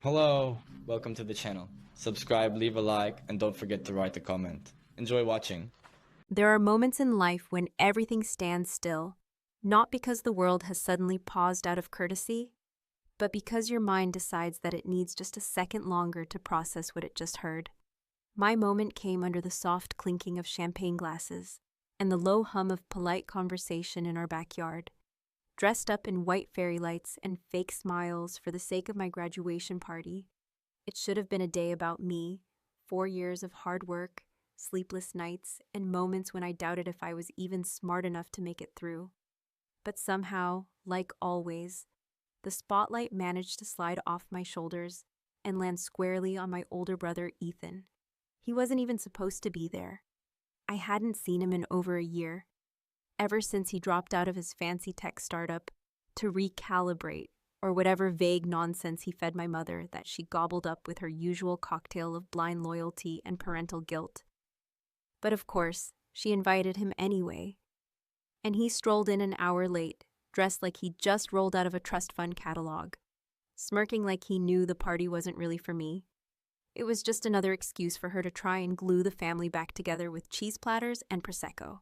Hello, welcome to the channel. Subscribe, leave a like, and don't forget to write a comment. Enjoy watching. There are moments in life when everything stands still, not because the world has suddenly paused out of courtesy, but because your mind decides that it needs just a second longer to process what it just heard. My moment came under the soft clinking of champagne glasses and the low hum of polite conversation in our backyard. Dressed up in white fairy lights and fake smiles for the sake of my graduation party, it should have been a day about me, 4 years of hard work, sleepless nights, and moments when I doubted if I was even smart enough to make it through. But somehow, like always, the spotlight managed to slide off my shoulders and land squarely on my older brother, Ethan. He wasn't even supposed to be there. I hadn't seen him in over a year, ever since he dropped out of his fancy tech startup to recalibrate, or whatever vague nonsense he fed my mother that she gobbled up with her usual cocktail of blind loyalty and parental guilt. But of course, she invited him anyway. And he strolled in an hour late, dressed like he just rolled out of a trust fund catalog, smirking like he knew the party wasn't really for me. It was just another excuse for her to try and glue the family back together with cheese platters and Prosecco.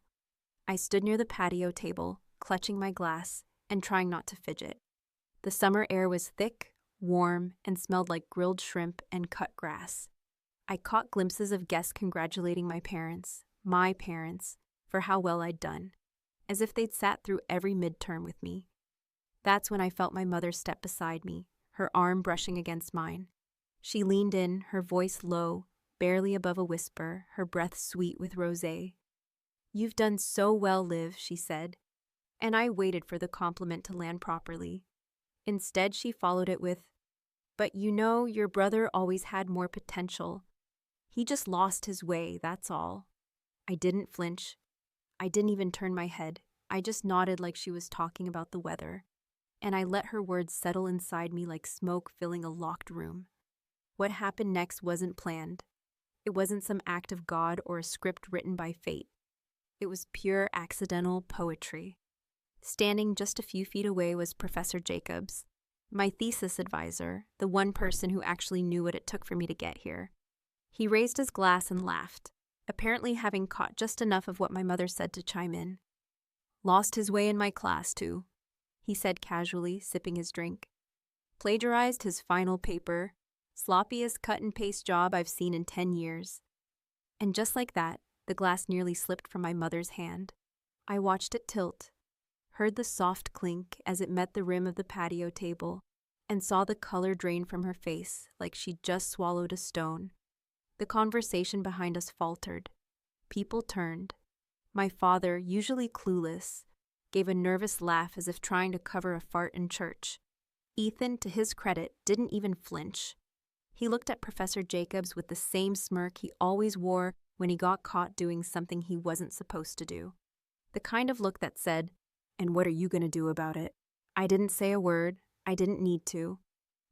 I stood near the patio table, clutching my glass and trying not to fidget. The summer air was thick, warm, and smelled like grilled shrimp and cut grass. I caught glimpses of guests congratulating my parents, for how well I'd done, as if they'd sat through every midterm with me. That's when I felt my mother step beside me, her arm brushing against mine. She leaned in, her voice low, barely above a whisper, her breath sweet with rosé. "You've done so well, Liv," she said, and I waited for the compliment to land properly. Instead, she followed it with, "But you know, your brother always had more potential. He just lost his way, that's all." I didn't flinch. I didn't even turn my head. I just nodded like she was talking about the weather, and I let her words settle inside me like smoke filling a locked room. What happened next wasn't planned. It wasn't some act of God or a script written by fate. It was pure accidental poetry. Standing just a few feet away was Professor Jacobs, my thesis advisor, the one person who actually knew what it took for me to get here. He raised his glass and laughed, apparently having caught just enough of what my mother said to chime in. "Lost his way in my class, too," he said casually, sipping his drink. "Plagiarized his final paper. Sloppiest cut-and-paste job I've seen in 10 years. And just like that, the glass nearly slipped from my mother's hand. I watched it tilt, heard the soft clink as it met the rim of the patio table, and saw the color drain from her face like she'd just swallowed a stone. The conversation behind us faltered. People turned. My father, usually clueless, gave a nervous laugh as if trying to cover a fart in church. Ethan, to his credit, didn't even flinch. He looked at Professor Jacobs with the same smirk he always wore when he got caught doing something he wasn't supposed to do. The kind of look that said, "And what are you going to do about it?" I didn't say a word. I didn't need to.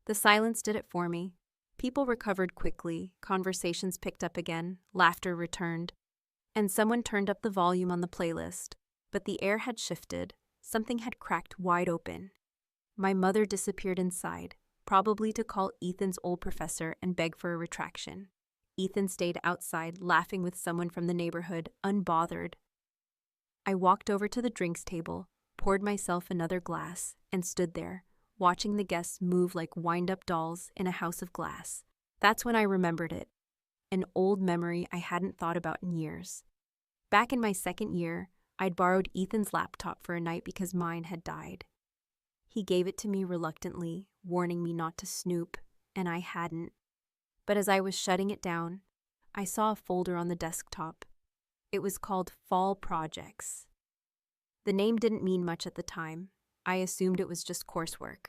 The silence did it for me. People recovered quickly, conversations picked up again, laughter returned, and someone turned up the volume on the playlist. But the air had shifted. Something had cracked wide open. My mother disappeared inside, probably to call Ethan's old professor and beg for a retraction. Ethan stayed outside, laughing with someone from the neighborhood, unbothered. I walked over to the drinks table, poured myself another glass, and stood there, watching the guests move like wind-up dolls in a house of glass. That's when I remembered it, an old memory I hadn't thought about in years. Back in my second year, I'd borrowed Ethan's laptop for a night because mine had died. He gave it to me reluctantly, warning me not to snoop, and I hadn't. But as I was shutting it down, I saw a folder on the desktop. It was called Fall Projects. The name didn't mean much at the time. I assumed it was just coursework.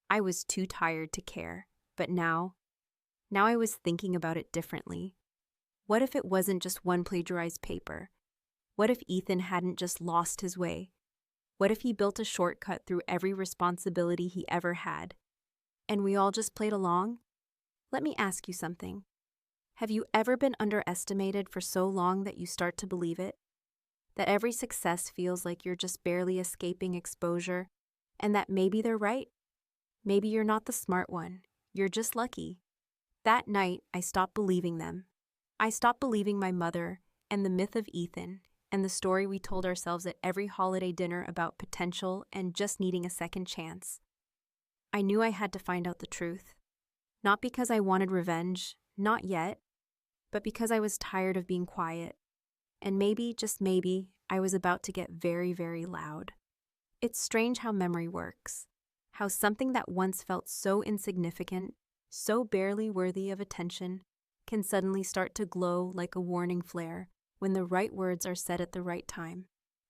I was too tired to care, but now I was thinking about it differently. What if it wasn't just one plagiarized paper? What if Ethan hadn't just lost his way? What if he built a shortcut through every responsibility he ever had? And we all just played along? Let me ask you something. Have you ever been underestimated for so long that you start to believe it? That every success feels like you're just barely escaping exposure, and that maybe they're right? Maybe you're not the smart one. You're just lucky. That night, I stopped believing them. I stopped believing my mother and the myth of Ethan and the story we told ourselves at every holiday dinner about potential and just needing a second chance. I knew I had to find out the truth. Not because I wanted revenge, not yet, but because I was tired of being quiet. And maybe, just maybe, I was about to get very, very loud. It's strange how memory works. How something that once felt so insignificant, so barely worthy of attention, can suddenly start to glow like a warning flare when the right words are said at the right time.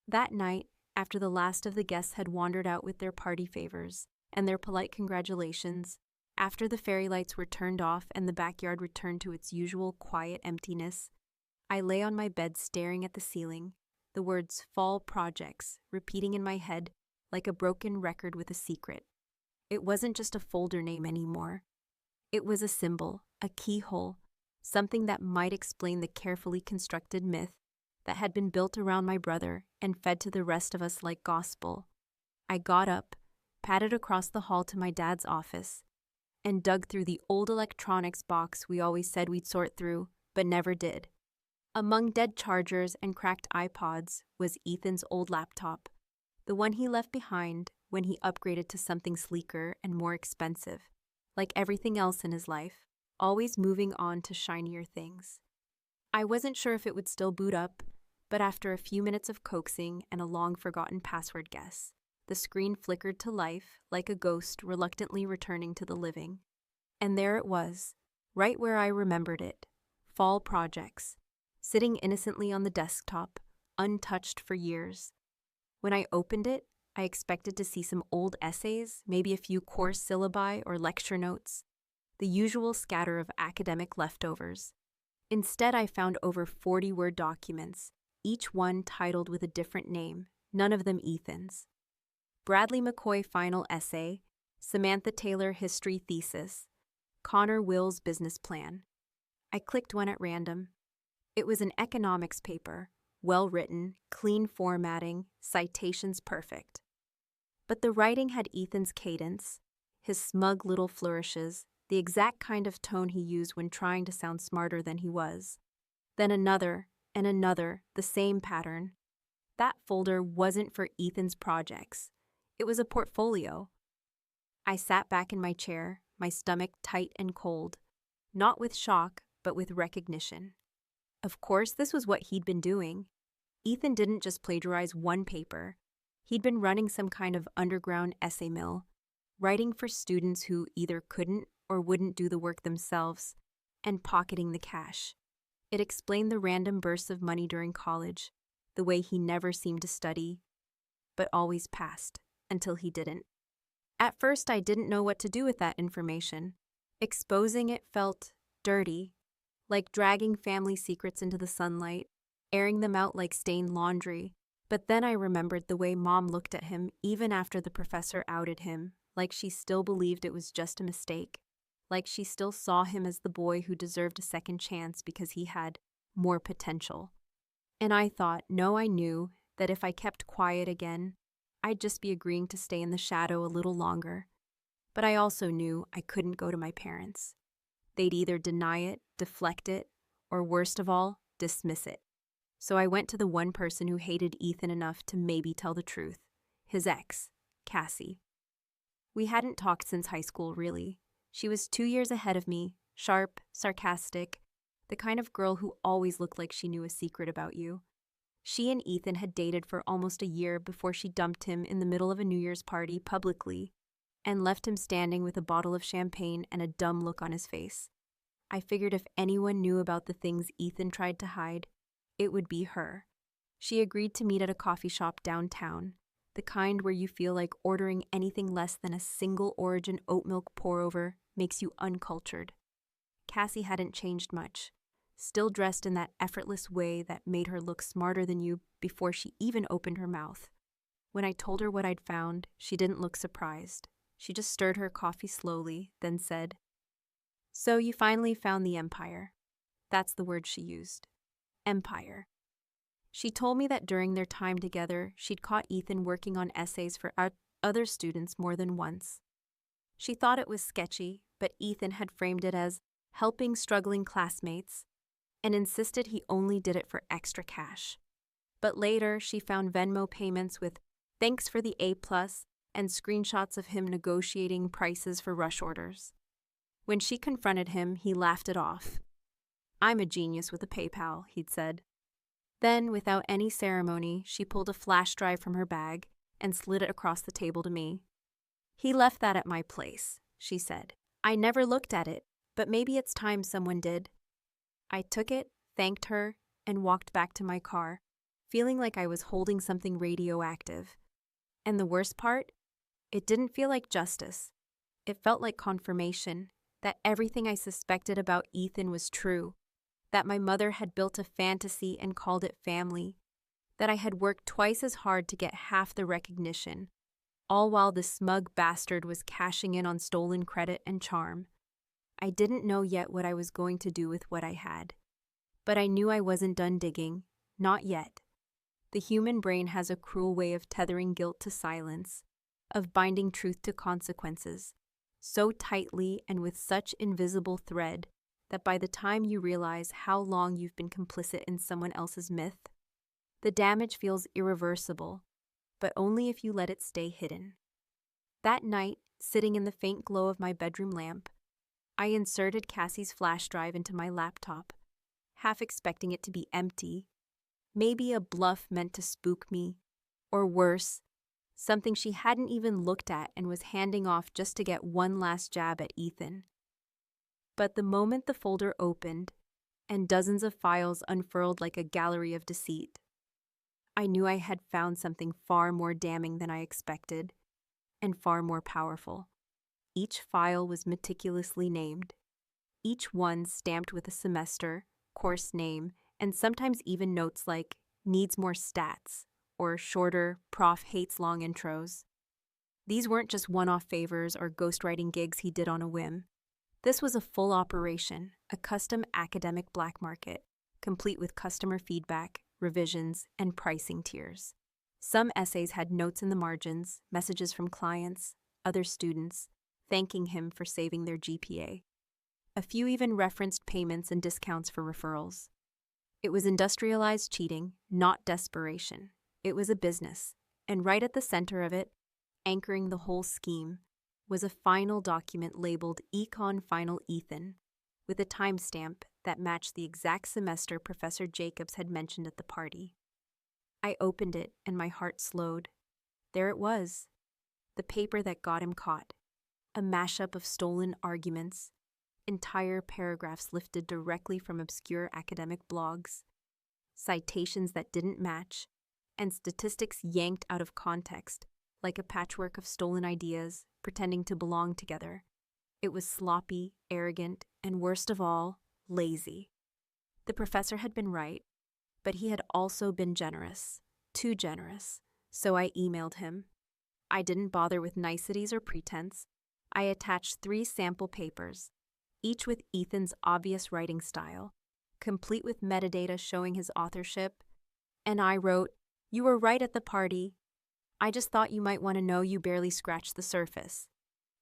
That night, after the last of the guests had wandered out with their party favors and their polite congratulations, after the fairy lights were turned off and the backyard returned to its usual quiet emptiness, I lay on my bed staring at the ceiling, the words "fall projects" repeating in my head like a broken record with a secret. It wasn't just a folder name anymore. It was a symbol, a keyhole, something that might explain the carefully constructed myth that had been built around my brother and fed to the rest of us like gospel. I got up, padded across the hall to my dad's office, and dug through the old electronics box we always said we'd sort through, but never did. Among dead chargers and cracked iPods was Ethan's old laptop, the one he left behind when he upgraded to something sleeker and more expensive, like everything else in his life, always moving on to shinier things. I wasn't sure if it would still boot up, but after a few minutes of coaxing and a long-forgotten password guess, the screen flickered to life like a ghost reluctantly returning to the living. And there it was, right where I remembered it, Fall Projects, sitting innocently on the desktop, untouched for years. When I opened it, I expected to see some old essays, maybe a few course syllabi or lecture notes, the usual scatter of academic leftovers. Instead, I found over 40 Word documents, each one titled with a different name, none of them Ethan's. Bradley McCoy Final Essay, Samantha Taylor History Thesis, Connor Wills Business Plan. I clicked one at random. It was an economics paper, well-written, clean formatting, citations perfect. But the writing had Ethan's cadence, his smug little flourishes, the exact kind of tone he used when trying to sound smarter than he was. Then another, and another, the same pattern. That folder wasn't for Ethan's projects. It was a portfolio. I sat back in my chair, my stomach tight and cold, not with shock, but with recognition. Of course, this was what he'd been doing. Ethan didn't just plagiarize one paper. He'd been running some kind of underground essay mill, writing for students who either couldn't or wouldn't do the work themselves, and pocketing the cash. It explained the random bursts of money during college, the way he never seemed to study, but always passed, until he didn't. At first, I didn't know what to do with that information. Exposing it felt dirty, like dragging family secrets into the sunlight, airing them out like stained laundry. But then I remembered the way Mom looked at him even after the professor outed him, like she still believed it was just a mistake, like she still saw him as the boy who deserved a second chance because he had more potential. And I thought, no, I knew that if I kept quiet again, I'd just be agreeing to stay in the shadow a little longer. But I also knew I couldn't go to my parents. They'd either deny it, deflect it, or worst of all, dismiss it. So I went to the one person who hated Ethan enough to maybe tell the truth, his ex, Cassie. We hadn't talked since high school, really. She was 2 years ahead of me, sharp, sarcastic, the kind of girl who always looked like she knew a secret about you. She and Ethan had dated for almost a year before she dumped him in the middle of a New Year's party publicly and left him standing with a bottle of champagne and a dumb look on his face. I figured if anyone knew about the things Ethan tried to hide, it would be her. She agreed to meet at a coffee shop downtown, the kind where you feel like ordering anything less than a single origin oat milk pour-over makes you uncultured. Cassie hadn't changed much, still dressed in that effortless way that made her look smarter than you before she even opened her mouth. When I told her what I'd found, she didn't look surprised. She just stirred her coffee slowly, then said, "So you finally found the empire." That's the word she used. Empire. She told me that during their time together, she'd caught Ethan working on essays for other students more than once. She thought it was sketchy, but Ethan had framed it as helping struggling classmates and insisted he only did it for extra cash. But later, she found Venmo payments with thanks for the A+ and screenshots of him negotiating prices for rush orders. When she confronted him, he laughed it off. "I'm a genius with a PayPal," he'd said. Then, without any ceremony, she pulled a flash drive from her bag and slid it across the table to me. "He left that at my place," she said. "I never looked at it, but maybe it's time someone did." I took it, thanked her, and walked back to my car, feeling like I was holding something radioactive. And the worst part? It didn't feel like justice. It felt like confirmation that everything I suspected about Ethan was true, that my mother had built a fantasy and called it family, that I had worked twice as hard to get half the recognition, all while the smug bastard was cashing in on stolen credit and charm. I didn't know yet what I was going to do with what I had. But I knew I wasn't done digging. Not yet. The human brain has a cruel way of tethering guilt to silence, of binding truth to consequences, so tightly and with such invisible thread that by the time you realize how long you've been complicit in someone else's myth, the damage feels irreversible, but only if you let it stay hidden. That night, sitting in the faint glow of my bedroom lamp, I inserted Cassie's flash drive into my laptop, half expecting it to be empty, maybe a bluff meant to spook me, or worse, something she hadn't even looked at and was handing off just to get one last jab at Ethan. But the moment the folder opened, and dozens of files unfurled like a gallery of deceit, I knew I had found something far more damning than I expected, and far more powerful. Each file was meticulously named, each one stamped with a semester, course name, and sometimes even notes like, "needs more stats," or shorter, "prof hates long intros." These weren't just one-off favors or ghostwriting gigs he did on a whim. This was a full operation, a custom academic black market, complete with customer feedback, revisions, and pricing tiers. Some essays had notes in the margins, messages from clients, other students, thanking him for saving their GPA. A few even referenced payments and discounts for referrals. It was industrialized cheating, not desperation. It was a business, and right at the center of it, anchoring the whole scheme, was a final document labeled Econ Final Ethan, with a timestamp that matched the exact semester Professor Jacobs had mentioned at the party. I opened it, and my heart slowed. There it was, the paper that got him caught. A mashup of stolen arguments, entire paragraphs lifted directly from obscure academic blogs, citations that didn't match, and statistics yanked out of context, like a patchwork of stolen ideas pretending to belong together. It was sloppy, arrogant, and worst of all, lazy. The professor had been right, but he had also been generous, too generous, so I emailed him. I didn't bother with niceties or pretense. I attached 3 sample papers, each with Ethan's obvious writing style, complete with metadata showing his authorship, and I wrote, "You were right at the party. I just thought you might want to know you barely scratched the surface."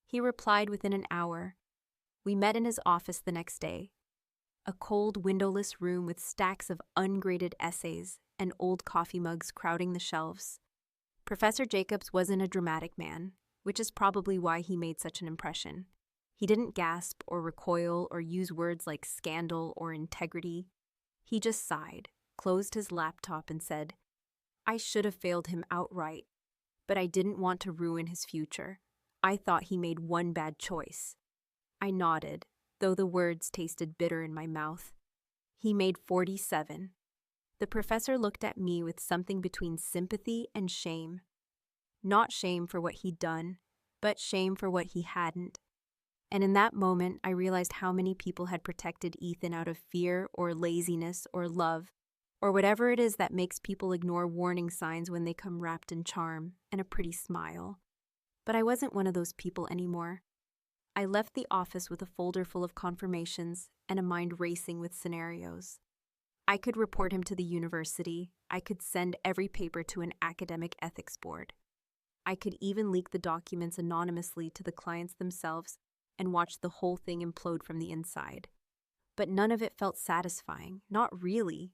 He replied within an hour. We met in his office the next day, a cold, windowless room with stacks of ungraded essays and old coffee mugs crowding the shelves. Professor Jacobs wasn't a dramatic man, which is probably why he made such an impression. He didn't gasp or recoil or use words like scandal or integrity. He just sighed, closed his laptop, and said, "I should have failed him outright, but I didn't want to ruin his future. I thought he made one bad choice." I nodded, though the words tasted bitter in my mouth. He made 47. The professor looked at me with something between sympathy and shame. Not shame for what he'd done, but shame for what he hadn't. And in that moment, I realized how many people had protected Ethan out of fear or laziness or love, or whatever it is that makes people ignore warning signs when they come wrapped in charm and a pretty smile. But I wasn't one of those people anymore. I left the office with a folder full of confirmations and a mind racing with scenarios. I could report him to the university. I could send every paper to an academic ethics board. I could even leak the documents anonymously to the clients themselves and watched the whole thing implode from the inside. But none of it felt satisfying, not really.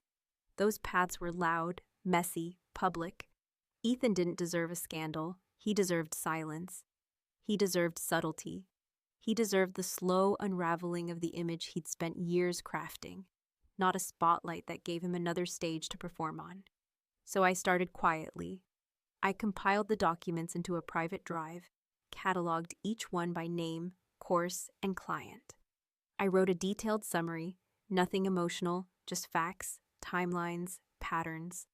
Those paths were loud, messy, public. Ethan didn't deserve a scandal. He deserved silence. He deserved subtlety. He deserved the slow unraveling of the image he'd spent years crafting, not a spotlight that gave him another stage to perform on. So I started quietly. I compiled the documents into a private drive, cataloged each one by name, course, and client. I wrote a detailed summary, nothing emotional, just facts, timelines, patterns.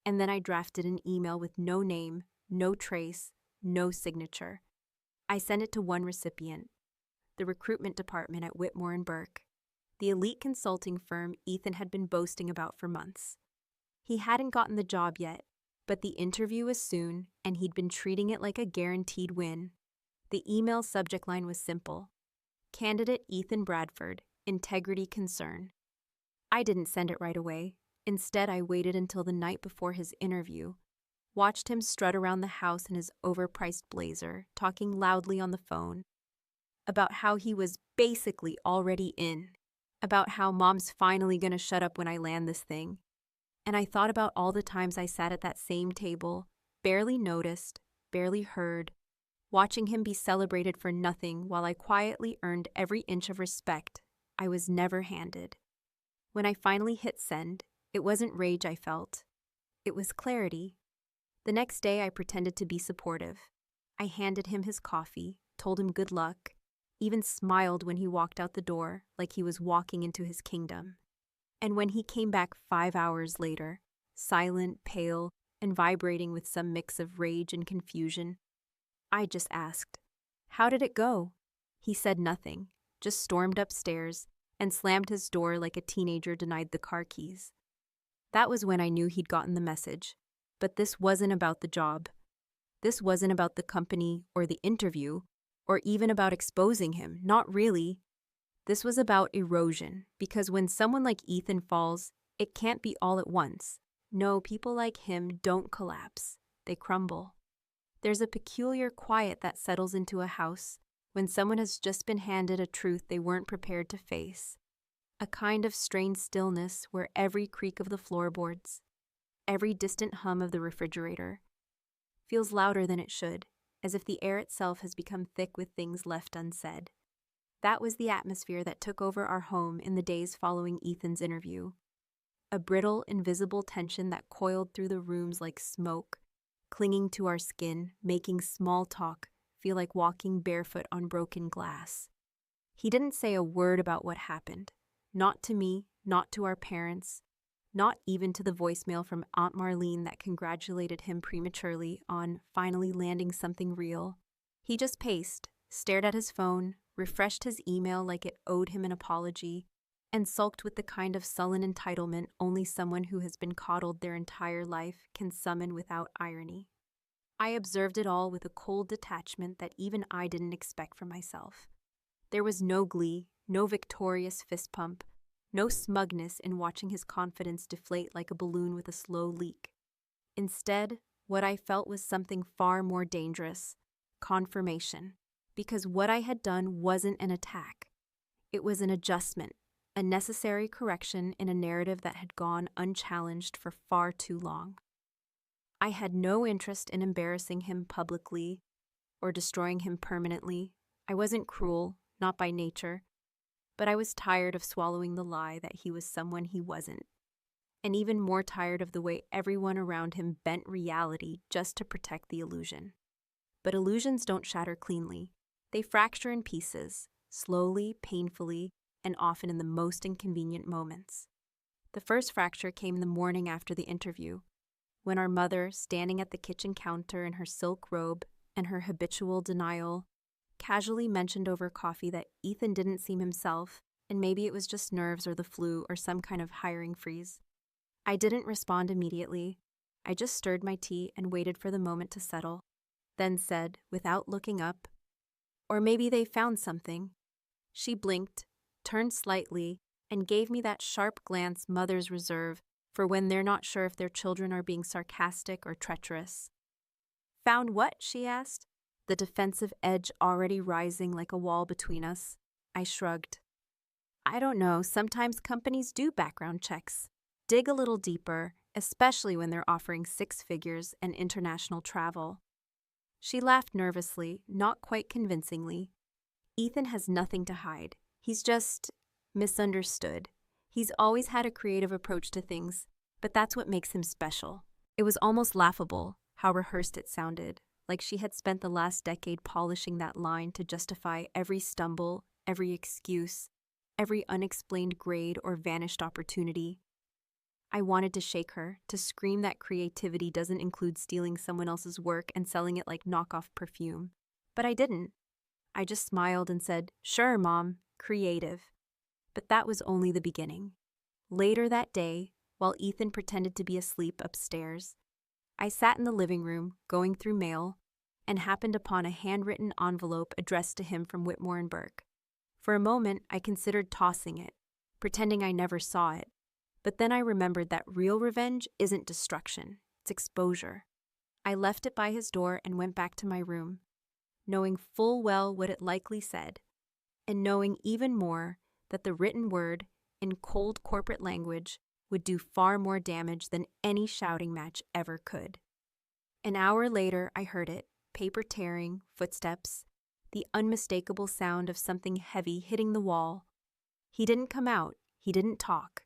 And then I drafted an email with no name, no trace, no signature. I sent it to one recipient, the recruitment department at Whitmore and Burke, the elite consulting firm Ethan had been boasting about for months. He hadn't gotten the job yet, but the interview was soon, and he'd been treating it like a guaranteed win. The email subject line was simple: Candidate Ethan Bradford, integrity concern. I didn't send it right away. Instead, I waited until the night before his interview, watched him strut around the house in his overpriced blazer, talking loudly on the phone about how he was basically already in, about how mom's finally gonna shut up when I land this thing. And I thought about all the times I sat at that same table, barely noticed, barely heard, watching him be celebrated for nothing while I quietly earned every inch of respect I was never handed. When I finally hit send, it wasn't rage I felt. It was clarity. The next day, I pretended to be supportive. I handed him his coffee, told him good luck, even smiled when he walked out the door like he was walking into his kingdom. And when he came back 5 hours later, silent, pale, and vibrating with some mix of rage and confusion, I just asked, "How did it go?" He said nothing, just stormed upstairs and slammed his door like a teenager denied the car keys. That was when I knew he'd gotten the message. But this wasn't about the job. This wasn't about the company or the interview, or even about exposing him. Not really. This was about erosion, because when someone like Ethan falls, it can't be all at once. No, people like him don't collapse. They crumble. There's a peculiar quiet that settles into a house when someone has just been handed a truth they weren't prepared to face. A kind of strained stillness where every creak of the floorboards, every distant hum of the refrigerator, feels louder than it should, as if the air itself has become thick with things left unsaid. That was the atmosphere that took over our home in the days following Ethan's interview. A brittle, invisible tension that coiled through the rooms like smoke, clinging to our skin, making small talk feel like walking barefoot on broken glass. He didn't say a word about what happened. Not to me, not to our parents, not even to the voicemail from Aunt Marlene that congratulated him prematurely on finally landing something real. He just paced, stared at his phone, refreshed his email like it owed him an apology, and sulked with the kind of sullen entitlement only someone who has been coddled their entire life can summon without irony. I observed it all with a cold detachment that even I didn't expect from myself. There was no glee, no victorious fist pump, no smugness in watching his confidence deflate like a balloon with a slow leak. Instead, what I felt was something far more dangerous: confirmation. Because what I had done wasn't an attack. It was an adjustment, a necessary correction in a narrative that had gone unchallenged for far too long. I had no interest in embarrassing him publicly or destroying him permanently. I wasn't cruel, not by nature, but I was tired of swallowing the lie that he was someone he wasn't, and even more tired of the way everyone around him bent reality just to protect the illusion. But illusions don't shatter cleanly. They fracture in pieces, slowly, painfully, and often in the most inconvenient moments. The first fracture came the morning after the interview, when our mother, standing at the kitchen counter in her silk robe and her habitual denial, casually mentioned over coffee that Ethan didn't seem himself, and maybe it was just nerves or the flu or some kind of hiring freeze. I didn't respond immediately. I just stirred my tea and waited for the moment to settle, then said, without looking up, "Or maybe they found something." She blinked, turned slightly, and gave me that sharp glance mothers reserve for when they're not sure if their children are being sarcastic or treacherous. "Found what?" she asked. the defensive edge already rising like a wall between us. I shrugged. I don't know, sometimes companies do background checks. Dig a little deeper, especially when they're offering 6 figures and international travel. She laughed nervously, not quite convincingly. Ethan has nothing to hide. He's just misunderstood. He's always had a creative approach to things, but that's what makes him special. It was almost laughable how rehearsed it sounded, like she had spent the last decade polishing that line to justify every stumble, every excuse, every unexplained grade or vanished opportunity. I wanted to shake her, to scream that creativity doesn't include stealing someone else's work and selling it like knockoff perfume. But I didn't. I just smiled and said, "Sure, Mom, creative." But that was only the beginning. Later that day, while Ethan pretended to be asleep upstairs, I sat in the living room, going through mail, and happened upon a handwritten envelope addressed to him from Whitmore and Burke. For a moment, I considered tossing it, pretending I never saw it. But then I remembered that real revenge isn't destruction, it's exposure. I left it by his door and went back to my room, knowing full well what it likely said, and knowing even more that the written word, in cold corporate language, would do far more damage than any shouting match ever could. An hour later, I heard it, paper tearing, footsteps, the unmistakable sound of something heavy hitting the wall. He didn't come out, he didn't talk.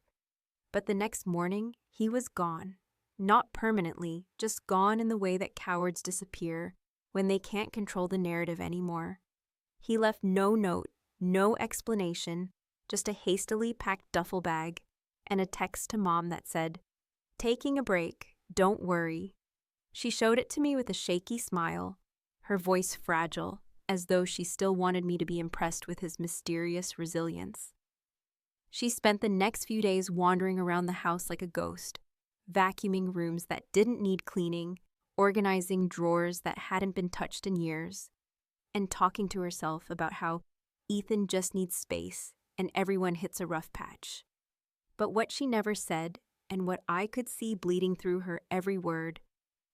But the next morning, he was gone. Not permanently, just gone in the way that cowards disappear when they can't control the narrative anymore. He left no note, no explanation, just a hastily packed duffel bag and a text to Mom that said, "Taking a break, don't worry." She showed it to me with a shaky smile, her voice fragile, as though she still wanted me to be impressed with his mysterious resilience. She spent the next few days wandering around the house like a ghost, vacuuming rooms that didn't need cleaning, organizing drawers that hadn't been touched in years, and talking to herself about how Ethan just needs space and everyone hits a rough patch. But what she never said, and what I could see bleeding through her every word,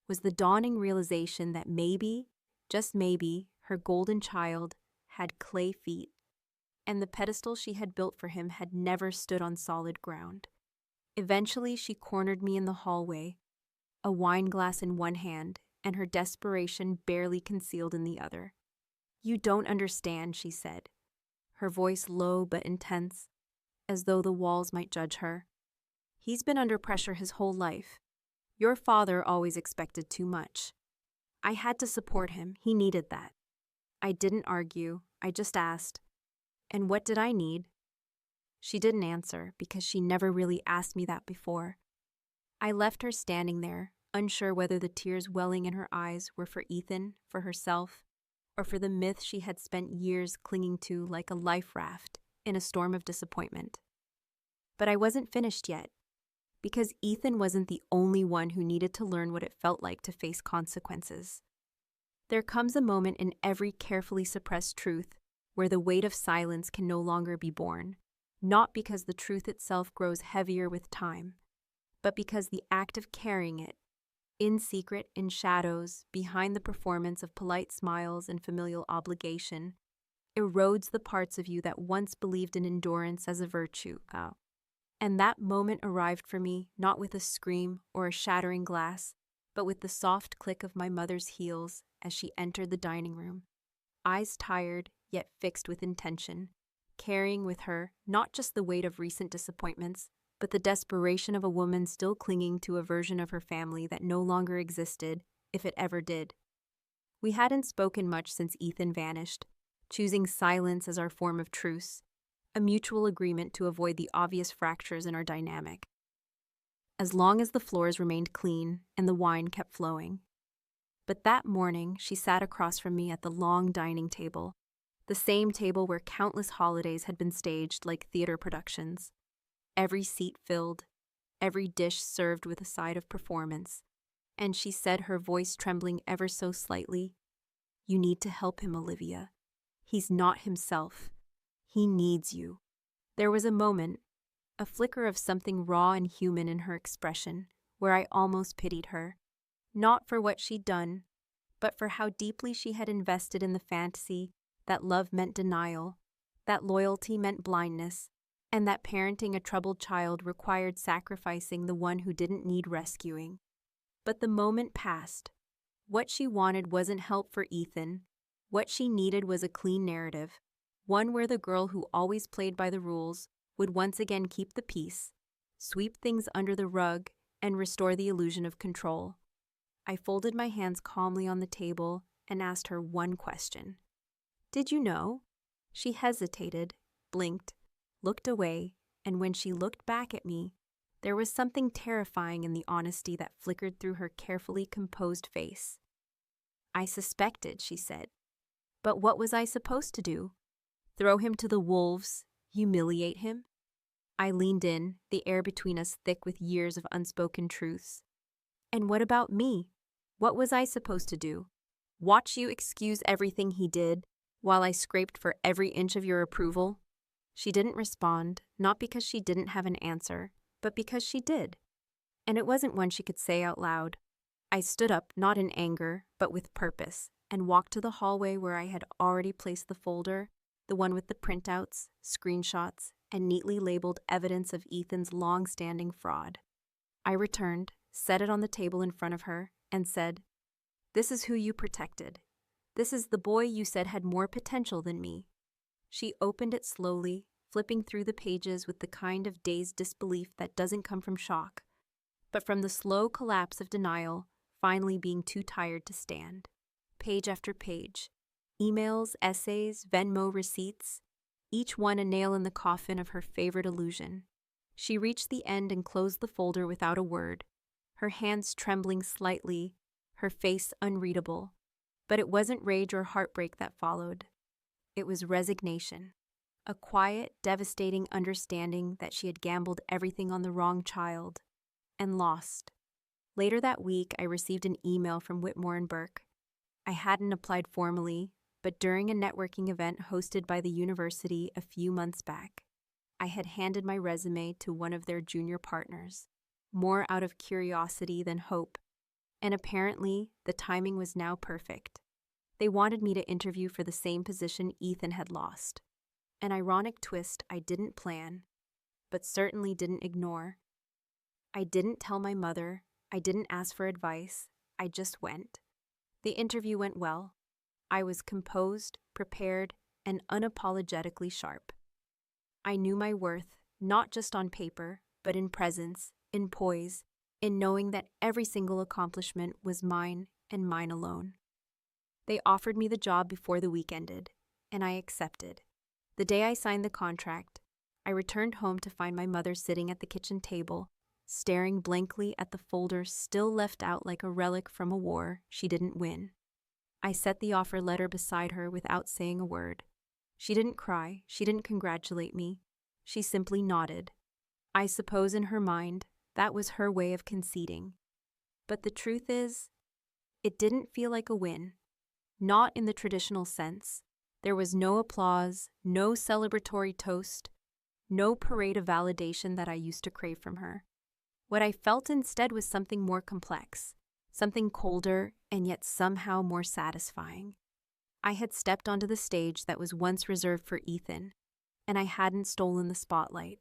was the dawning realization that maybe, just maybe, her golden child had clay feet, and the pedestal she had built for him had never stood on solid ground. Eventually, she cornered me in the hallway, a wine glass in one hand and her desperation barely concealed in the other. "You don't understand," she said, her voice low but intense, as though the walls might judge her. "He's been under pressure his whole life. Your father always expected too much. I had to support him. He needed that. I didn't argue. I just asked, and what did I need?" She didn't answer because she never really asked me that before. I left her standing there, unsure whether the tears welling in her eyes were for Ethan, for herself, or for the myth she had spent years clinging to like a life raft in a storm of disappointment. But I wasn't finished yet, because Ethan wasn't the only one who needed to learn what it felt like to face consequences. There comes a moment in every carefully suppressed truth where the weight of silence can no longer be borne, not because the truth itself grows heavier with time, but because the act of carrying it, in secret, in shadows, behind the performance of polite smiles and familial obligation, erodes the parts of you that once believed in endurance as a virtue. And that moment arrived for me not with a scream or a shattering glass, but with the soft click of my mother's heels as she entered the dining room, eyes tired yet fixed with intention, carrying with her not just the weight of recent disappointments, but the desperation of a woman still clinging to a version of her family that no longer existed, if it ever did. We hadn't spoken much since Ethan vanished, choosing silence as our form of truce, a mutual agreement to avoid the obvious fractures in our dynamic, as long as the floors remained clean and the wine kept flowing. But that morning, she sat across from me at the long dining table, the same table where countless holidays had been staged like theater productions, every seat filled, every dish served with a side of performance, and she said, her voice trembling ever so slightly, "You need to help him, Olivia. He's not himself. He needs you." There was a moment, a flicker of something raw and human in her expression, where I almost pitied her, not for what she'd done, but for how deeply she had invested in the fantasy that love meant denial, that loyalty meant blindness, and that parenting a troubled child required sacrificing the one who didn't need rescuing. But the moment passed. What she wanted wasn't help for Ethan. What she needed was a clean narrative, one where the girl who always played by the rules would once again keep the peace, sweep things under the rug, and restore the illusion of control. I folded my hands calmly on the table and asked her one question. "Did you know?" She hesitated, blinked, looked away, and when she looked back at me, there was something terrifying in the honesty that flickered through her carefully composed face. "I suspected," she said. "But what was I supposed to do? Throw him to the wolves? Humiliate him?" I leaned in, the air between us thick with years of unspoken truths. "And what about me? What was I supposed to do? Watch you excuse everything he did while I scraped for every inch of your approval?" She didn't respond, not because she didn't have an answer, but because she did. And it wasn't one she could say out loud. I stood up, not in anger, but with purpose, and walked to the hallway where I had already placed the folder, the one with the printouts, screenshots, and neatly labeled evidence of Ethan's long-standing fraud. I returned, set it on the table in front of her, and said, "This is who you protected. This is the boy you said had more potential than me." She opened it slowly, flipping through the pages with the kind of dazed disbelief that doesn't come from shock, but from the slow collapse of denial, finally being too tired to stand. Page after page, emails, essays, Venmo receipts, each one a nail in the coffin of her favorite illusion. She reached the end and closed the folder without a word, her hands trembling slightly, her face unreadable. But it wasn't rage or heartbreak that followed. It was resignation, a quiet, devastating understanding that she had gambled everything on the wrong child and lost. Later that week, I received an email from Whitmore and Burke. I hadn't applied formally, but during a networking event hosted by the university a few months back, I had handed my resume to one of their junior partners, more out of curiosity than hope. And apparently, the timing was now perfect. They wanted me to interview for the same position Ethan had lost. An ironic twist I didn't plan, but certainly didn't ignore. I didn't tell my mother, I didn't ask for advice, I just went. The interview went well. I was composed, prepared, and unapologetically sharp. I knew my worth, not just on paper, but in presence, in poise, in knowing that every single accomplishment was mine and mine alone. They offered me the job before the week ended, and I accepted. The day I signed the contract, I returned home to find my mother sitting at the kitchen table, staring blankly at the folder still left out like a relic from a war she didn't win. I set the offer letter beside her without saying a word. She didn't cry, she didn't congratulate me. She simply nodded. I suppose in her mind, that was her way of conceding. But the truth is, it didn't feel like a win. Not in the traditional sense. There was no applause, no celebratory toast, no parade of validation that I used to crave from her. What I felt instead was something more complex, something colder and yet somehow more satisfying. I had stepped onto the stage that was once reserved for Ethan, and I hadn't stolen the spotlight.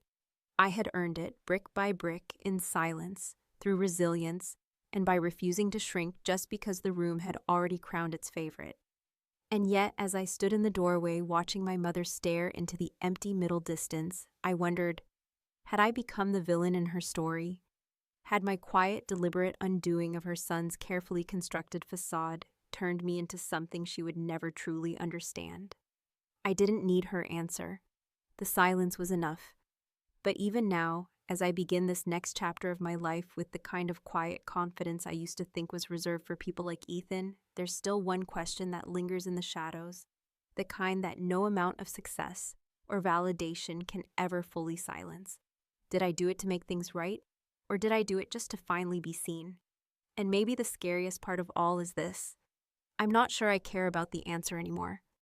I had earned it brick by brick in silence, through resilience, and by refusing to shrink just because the room had already crowned its favorite. And yet, as I stood in the doorway watching my mother stare into the empty middle distance, I wondered, had I become the villain in her story? Had my quiet, deliberate undoing of her son's carefully constructed facade turned me into something she would never truly understand? I didn't need her answer. The silence was enough. But even now, as I begin this next chapter of my life with the kind of quiet confidence I used to think was reserved for people like Ethan, there's still one question that lingers in the shadows, the kind that no amount of success or validation can ever fully silence. Did I do it to make things right, or did I do it just to finally be seen? And maybe the scariest part of all is this. I'm not sure I care about the answer anymore.